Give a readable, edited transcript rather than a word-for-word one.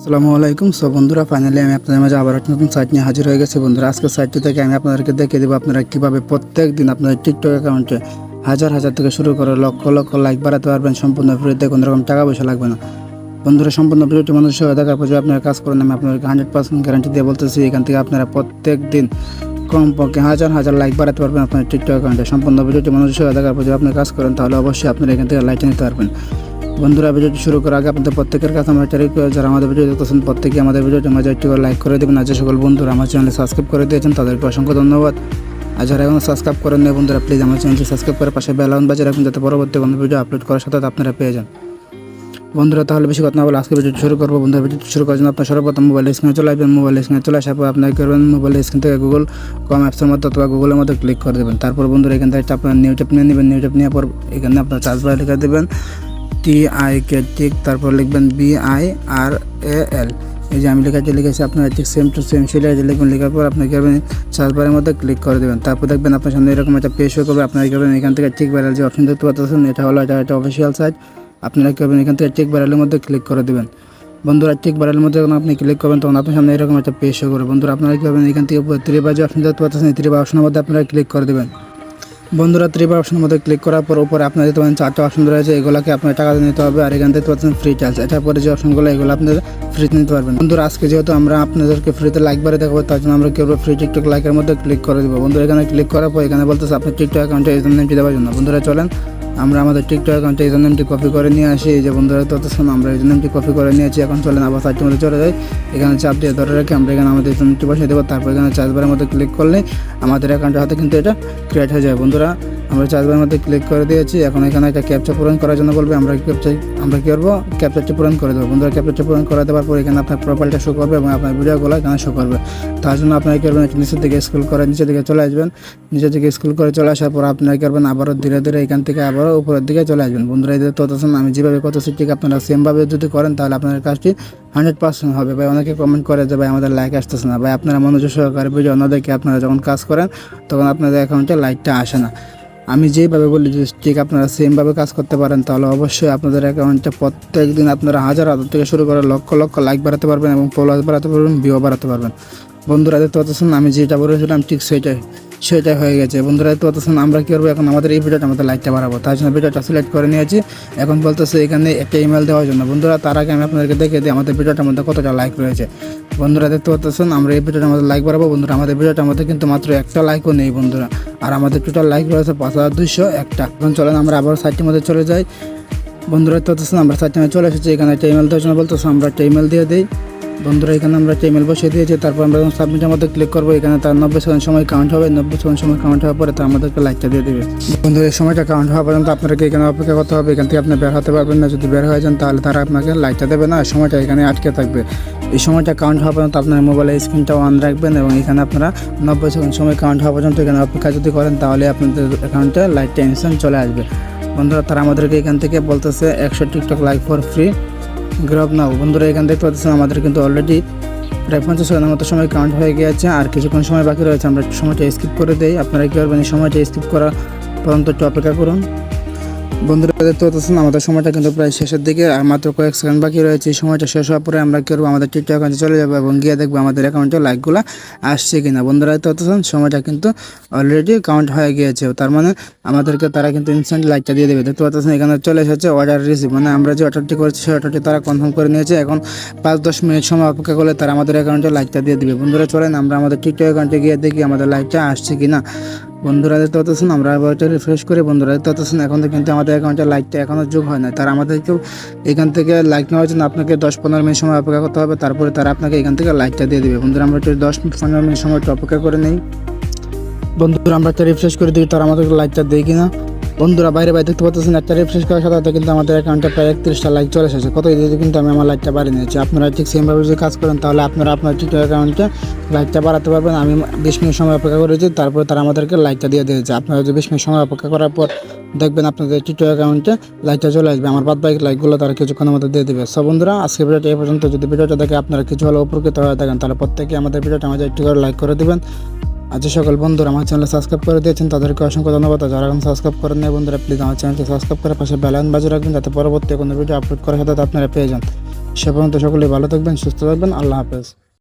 আসসালামু আলাইকুম। বন্ধুরা, ফাইনালি আমি আপনাদের মাঝে আবার একটা নতুন সাইট নিয়ে হাজির হয়ে গেছি। বন্ধুরা, আজকের সাইটটি থেকে আমি আপনাদেরকে দেখিয়ে দেবো আপনারা কীভাবে প্রত্যেক দিন আপনাদের টিকটক অ্যাকাউন্টে হাজার হাজার থেকে শুরু করে লক্ষ লক্ষ লাইক বাড়াতে পারবেন সম্পূর্ণ ফ্রিতে, কোনো রকম টাকা পয়সা লাগবে না। বন্ধুরা, সম্পূর্ণ ভিডিওটি মানুষের সঙ্গে দেখার পর যদি আপনারা কাজ করেন, আমি আপনাদেরকে 100% গ্যারান্টি দিয়ে বলতেছি এখান থেকে আপনারা প্রত্যেক দিন কমপক্ষে হাজার হাজার লাইক বাড়াতে পারবেন আপনার টিকটক অ্যাকাউন্টে। সম্পূর্ণ ভিডিওটি মানুষের সঙ্গে দেখার পর যদি আপনি কাজ করেন তাহলে অবশ্যই আপনারা এখান থেকে লাইক নিতে পারবেন। বন্ধুরা, ভিডিওটি শুরু করার আগে আপনাদের প্রত্যেকের কাছে আমার একটা রিকোয়েস্ট, যারা আমাদের ভিডিও দেখতেছেন প্রত্যেকেই আমাদের ভিডিওটি মাঝে একটু লাইক করে দেবেন। আর যে সকল বন্ধুরা আমার চ্যানেলে সাবস্ক্রাইব করে দিয়েছেন তাদেরকে অসংখ্য ধন্যবাদ। আর যারা এখনো সাবস্ক্রাইব করেন না বন্ধুরা, প্লিজ আমার চ্যানেলটি সাবস্ক্রাইব করে পাশে বেল আইকন বাজিয়ে রাখুন, যাতে পরবর্তী কোনো ভিডিও আপলোড করার সাথে আপনারা পেয়ে যান। বন্ধুরা, তাহলে বেশি কথা না বলে আজকে ভিডিওটি শুরু করবো। বন্ধুরা, ভিডিওটি শুরু করার জন্য আপনার সর্বপ্রথম মোবাইল স্ক্রিনে চলে আসবেন। মোবাইল স্ক্রিনে চলে আসার পর আপনারা করবেন মোবাইল স্ক্রিন থেকে গুগল কম অ্যাপসের মধ্যে অথবা গুগলের মধ্যে ক্লিক করে দেবেন। তারপর বন্ধুরা এখান থেকে আপনার নিউ ট্যাব নিয়ে নেবেন। নিউ ট্যাব নেওয়ার পর এখানে আপনার সার্চ বারে লিখে দেবেন TIK, তারপর লিখবেন BIRAL। এই যে আমি লিখেছি আপনারা ঠিক সেম টু সেম সেটা লিখবেন। লেখার পর আপনি করবেন সার্চ বারের মধ্যে ক্লিক করে দেবেন। তারপর দেখবেন আপনার সামনে এরকম একটা পেজ শো করবে। আপনারা করবেন এখান থেকে টিক ভাইরাল যে অপশন দেখতে পাচ্ছেন, এটা হলো এটা অফিসিয়াল সাইট। আপনারা করবেন এখান থেকে টিক ভাইরালের মধ্যে ক্লিক করে দেবেন। বন্ধুরা, টিক ভাইরালের মধ্যে যখন আপনি ক্লিক করবেন তখন আপনার সামনে এরকম একটা পেজ শো করবে। বন্ধুরা, আপনারা করবেন এখান থেকে থ্রি বার যে অপশন দেখতে পাচ্ছেন, এই থ্রি বার অপশনের মধ্যে আপনারা ক্লিক করে দেবেন। বন্ধুরা, থ্রি বার অপশনের মধ্যে ক্লিক করার পর উপরে আপনারা দেখতে পাচ্ছেন চারটা অপশন রয়েছে, এগুলোকে আপনার টাকা দিয়ে নিতে হবে। আর এখান থেকে পাচ্ছেন ফ্রি চার্জ, এটার পরে যে অপশনগুলো এগুলো আপনারা ফ্রিতে নিতে পারবেন। বন্ধুরা, আজকে যেহেতু আমরা আপনাদেরকে ফ্রিতে লাইক বাড়ে দেখাবো, তার জন্য আমরা কি করবো, ফ্রি টিকটক লাইকের মধ্যে ক্লিক করে দেবো। বন্ধুরা, এখানে ক্লিক করার পর এখানে বলতেছে আপনার টিকটক অ্যাকাউন্টে ইউজার নেমটি দেওয়ার জন্য। বন্ধুরা, চলেন আমরা আমাদের টিকটক অ্যাকাউন্টে ইউজার নেমটি কপি করে নিয়ে আসি। এই যে বন্ধুরা ততক্ষণ আমরা ইউজার নেমটি কপি করে নিয়েছি। এখন চলেন আবার সাইটের মধ্যে চলে যাই। এখানে চাপ দিয়ে ধরে রেখে আমরা এখানে আমাদের ইউজার নেমটি বসিয়ে দেবো। তারপর এখানে চার্জ বারের মধ্যে ক্লিক করলে আমাদের অ্যাকাউন্টের হাতে কিন্তু এটা ক্রিয়েট হয়ে যায়। বন্ধুরা, আমরা চার্জবারের মধ্যে ক্লিক করে দিয়েছি। এখন এখানে একটা ক্যাপচা পূরণ করার জন্য বলবে, আমরা কী করবো, ক্যাপচারটি পূরণ করে দেবো। বন্ধুরা, ক্যাপচারটি পূরণ করে দেওয়ার পর এখানে আপনার প্রোফাইলটা শো করবে এবং আপনার ভিডিওগুলো এখানে শো করবে। তার জন্য আপনারা কী করবেন, নিচের দিকে স্ক্রল করে নিচের দিকে চলে আসবেন। নিচের দিকে স্ক্রল করে চলে আসার পর আপনারা কী করবেন, আবারও ধীরে ধীরে এখান থেকে আবারও উপরের দিকে চলে আসবেন। বন্ধুরা, এই যে ততক্ষণ আমি যেভাবে করতেছি ঠিক আপনারা সেমভাবে যদি করেন তাহলে আপনাদের কাজটি 100% হবে। ভাই, অনেকে কমেন্ট করে যে ভাই আমাদের লাইক আসতেছে না। ভাই, আপনারা মনোযোগ সহকারে ভিডিও না দেখে আপনারা যখন কাজ করেন তখন আপনাদের অ্যাকাউন্টে লাইকটা আসে না। আমি যেইভাবে বলি যদি ঠিক আপনারা সেমভাবে কাজ করতে পারেন তাহলে অবশ্যই আপনাদের অ্যাকাউন্টে প্রত্যেক দিন আপনারা হাজার হাজার থেকে শুরু করে লক্ষ লক্ষ লাইক বাড়াতে পারবেন এবং ফলোয়ার্স বাড়াতে পারবেন, ভিউ বাড়াতে পারবেন। বন্ধুরা, দেখতে পাচ্ছেন আমি যেটা বলেছিলাম ঠিক সেটাই হয়ে গেছে। বন্ধুরা, দেখতে পাচ্ছেন আমরা কী করবো, এখন আমাদের এই ভিডিওটা আমাদের লাইকটা বাড়াবো। তার জন্য ভিডিওটা সিলেক্ট করে নিয়েছি। এখন বলতেছে এখানে একটা ইমেল দেওয়ার জন্য। বন্ধুরা, তার আগে আমি আপনাদেরকে দেখে দিই আমাদের ভিডিওটার মধ্যে কতটা লাইক রয়েছে। বন্ধুরা, দেখতে পাচ্ছেন আমরা এই ভিডিওটা আমাদের লাইক বাড়াবো। বন্ধুরা, আমাদের ভিডিওটার মধ্যে কিন্তু মাত্র একটা লাইকও নেই। বন্ধুরা, আর আমাদের টোটাল লাইক রয়েছে 5201টা। এখন চলেন আমরা আবার সাইটের মধ্যে চলে যাই। বন্ধুরা, দেখতে পাচ্ছেন আমরা সাইটের মধ্যে চলে এসেছি। এখানে একটা ইমেল দেওয়ার জন্য বলতেছে, আমরা একটা ইমেল দিয়ে দিই। বন্ধুরা, এখানে আমরা একটা ইমেল বসিয়ে দিয়েছি। তারপর আমরা যখন সাবমিটের মধ্যে ক্লিক করবো এখানে তার 90 সেকেন্ড সময় কাউন্ট হবে। 90 সেকেন্ড সময় কাউন্ট হওয়ার পরে তার আমাদেরকে লাইকটা দিয়ে দেবে। বন্ধুরা, এই সময়টা কাউন্ট হওয়া পর্যন্ত আপনাকে এখানে অপেক্ষা করতে হবে। এখান থেকে আপনি বের হতে পারবেন না। যদি বের হয়ে যান তাহলে তারা আপনাকে লাইকটা দেবে না, সময়টা এখানে আটকে থাকবে। এই সময়টা কাউন্ট হওয়া পর্যন্ত আপনার মোবাইলের স্ক্রিনটা অন রাখবেন এবং এখানে আপনারা 90 সেকেন্ড সময় কাউন্ট হওয়া পর্যন্ত এখানে অপেক্ষা যদি করেন তাহলে আপনাদের অ্যাকাউন্টে লাইকটা ইনস্ট্যান্ট চলে আসবে। বন্ধুরা, তারা আমাদেরকে এখান থেকে বলতেছে 100 টিকটক লাইক ফর ফ্রি গ্রব নাও। বন্ধুরা, এখান দেখতে পাচ্ছেন আমাদের কিন্তু অলরেডি প্রায় 50 সেকেন্ডের মতো সময় কাউন্ট হয়ে গিয়েছে। আর কিছুক্ষণ সময় বাকি রয়েছে, আমরা সময়টা স্কিপ করে দেই। আপনারা কী করবেন, এই সময়টা স্কিপ করা পর্যন্ত একটু অপেক্ষা করুন। বন্ধুরা, দেখতে পাচ্ছেন আমাদের সময়টা কিন্তু প্রায় শেষের দিকে, আর মাত্র কয়েক সেকেন্ড বাকি রয়েছে। এই সময়টা শেষ হওয়ার পরে আমরা কী করবো, আমাদের টিকটক অ্যাকাউন্টে চলে যাবো এবং গিয়ে দেখবো আমাদের অ্যাকাউন্টে লাইকগুলো আসছে কিনা। বন্ধুরা, দেখতে পাচ্ছেন সময়টা কিন্তু অলরেডি কাউন্ট হয়ে গিয়েছে, তার মানে আমাদেরকে তারা কিন্তু ইনস্ট্যান্ট লাইকটা দিয়ে দেবে। দেখতে পাচ্ছেন এখানে চলে এসেছে অর্ডার রিসিভ, মানে আমরা যে অর্ডারটি করেছি সেই অর্ডারটি তারা কনফার্ম করে নিয়েছে। এখন 5-10 মিনিট সময় অপেক্ষা করলে তারা আমাদের অ্যাকাউন্টে লাইকটা দিয়ে দেবে। বন্ধুরা, চলেন আমরা আমাদের টিকটক অ্যাকাউন্টে গিয়ে দেখি আমাদের লাইকটা আসছে কিনা। বন্ধুরা, দেখতে পাচ্ছেন আমরা আবার এটা রিফ্রেশ করে। বন্ধুরা, দেখতে পাচ্ছেন এখন কিন্তু আমাদের অ্যাকাউন্টে লাইকটা এখনও যোগ হয় না। তারা আমাদেরকেও এখান থেকে লাইক নেওয়ার জন্য আপনাকে 10-15 মিনিট সময় অপেক্ষা করতে হবে, তারপরে তারা আপনাকে এখান থেকে লাইকটা দিয়ে দেবে। বন্ধুরা, আমরা একটু 10-15 মিনিট সময় একটু অপেক্ষা করে নেই। বন্ধুরা, আমরা একটা রিফ্রেশ করে দিই তারা আমাদেরকে লাইকটা দেয় কিনা। বন্ধুরা, বাইরে দেখতে পাচ্ছেন একটা রিফ্রেশ করার সাথে সাথে কিন্তু আমাদের অ্যাকাউন্টে প্রায় 31টা লাইক চলে এসেছে। কত দিতে কিন্তু আমি আমার লাইকটা বাড়িয়ে নিয়েছি। আপনারা ঠিক সেমভাবে যদি কাজ করেন তাহলে আপনারা আপনার টিকটক অ্যাকাউন্টে লাইকটা বাড়াতে পারবেন। আমি 20 মিনিট সময় অপেক্ষা করেছি, তারপরে তারা আমাদেরকে লাইকটা দিয়ে দিয়েছে। আপনারা যদি 20 মিনিট সময় অপেক্ষা করার পর দেখবেন আপনাদের টিকটক অ্যাকাউন্টে লাইকটা চলে আসবে। আমার বাদবাকি লাইকগুলো তারা কিছুক্ষণের মধ্যে দিয়ে দেবে। সব বন্ধুরা, আজকে ভিডিওটা এই পর্যন্ত। যদি ভিডিওটা দেখে আপনারা কিছু হলে উপকৃত হয়ে থাকেন তাহলে প্রত্যেকে আমাদের ভিডিওটা আমাদের একটু করে লাইক করে দেবেন। আর যে সকল বন্ধুরা আমার চ্যানেলে সাবস্ক্রাইব করে দিয়েছেন তাদেরকে অসংখ্য ধন্যবাদ। যারা এখন সাবস্ক্রাইব করেন না বন্ধুরা, প্লিজ আমার চ্যানেলটি সাবস্ক্রাইব করে পাশে বেল আইকন বাজিয়ে রাখবেন, যাতে পরবর্তী কোনো ভিডিও আপলোড করার সাথে আপনারা পেয়ে যান। সে পর্যন্ত সকলেই ভালো থাকবেন, সুস্থ থাকবেন। আল্লাহ হাফেজ।